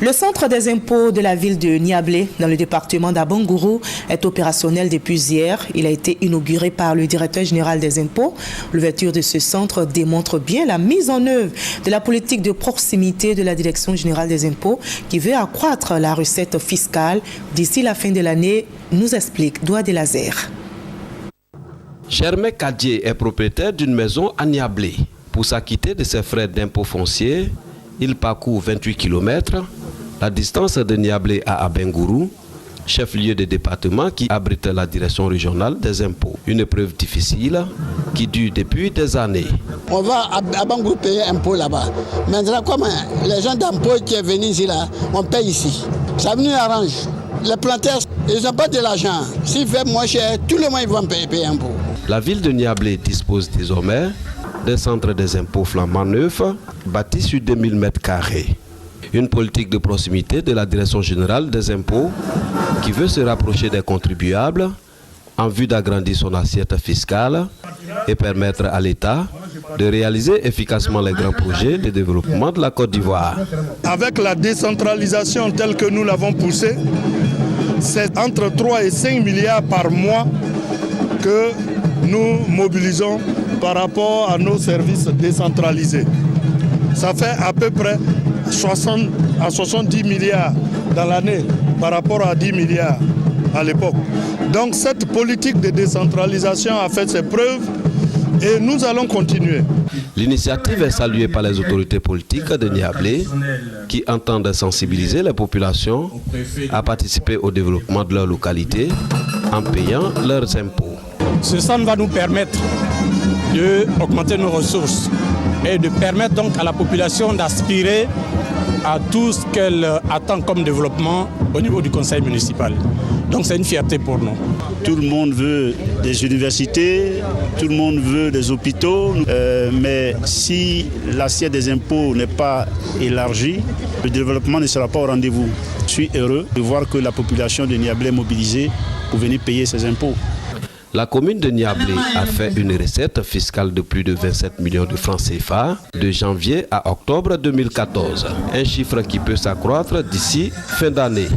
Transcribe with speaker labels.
Speaker 1: Le centre des impôts de la ville de Niablé, dans le département d'Abangourou, est opérationnel depuis hier. Il a été inauguré par le directeur général des impôts. L'ouverture de ce centre démontre bien la mise en œuvre de la politique de proximité de la direction générale des impôts qui veut accroître la recette fiscale d'ici la fin de l'année, nous explique Douad Lazer.
Speaker 2: Germain Kadier est propriétaire d'une maison à Niablé. Pour s'acquitter de ses frais d'impôt foncier, il parcourt 28 km, la distance de Niablé à Abengourou, chef-lieu de département qui abrite la direction régionale des impôts. Une épreuve difficile qui dure depuis des années.
Speaker 3: On va à Abengourou payer impôt là-bas. Maintenant, comme les gens d'impôt qui sont venus ici, là, on paye ici. Ça nous arrange. Les planteurs, ils n'ont pas de l'argent. S'ils font moins cher, tout le monde ils vont payer impôt.
Speaker 2: La ville de Niablé dispose désormais d'un centre des impôts flambant neuf, bâti sur 2000 m². Une politique de proximité de la direction générale des impôts qui veut se rapprocher des contribuables en vue d'agrandir son assiette fiscale et permettre à l'État de réaliser efficacement les grands projets de développement de la Côte d'Ivoire.
Speaker 4: Avec la décentralisation telle que nous l'avons poussée, c'est entre 3 et 5 milliards par mois que nous mobilisons par rapport à nos services décentralisés. Ça fait à peu près 60 à 70 milliards dans l'année par rapport à 10 milliards à l'époque. Donc cette politique de décentralisation a fait ses preuves et nous allons continuer.
Speaker 2: L'initiative est saluée par les autorités politiques de Niablé qui entendent sensibiliser les populations à participer au développement de leur localité en payant leurs impôts.
Speaker 5: Ce centre va nous permettre d'augmenter nos ressources et de permettre donc à la population d'aspirer à tout ce qu'elle attend comme développement au niveau du conseil municipal. Donc c'est une fierté pour nous.
Speaker 6: Tout le monde veut des universités, tout le monde veut des hôpitaux, mais si l'assiette des impôts n'est pas élargie, le développement ne sera pas au rendez-vous. Je suis heureux de voir que la population de Niablé est mobilisée pour venir payer ses impôts.
Speaker 2: La commune de Niablé a fait une recette fiscale de plus de 27 millions de francs CFA de janvier à octobre 2014. Un chiffre qui peut s'accroître d'ici fin d'année.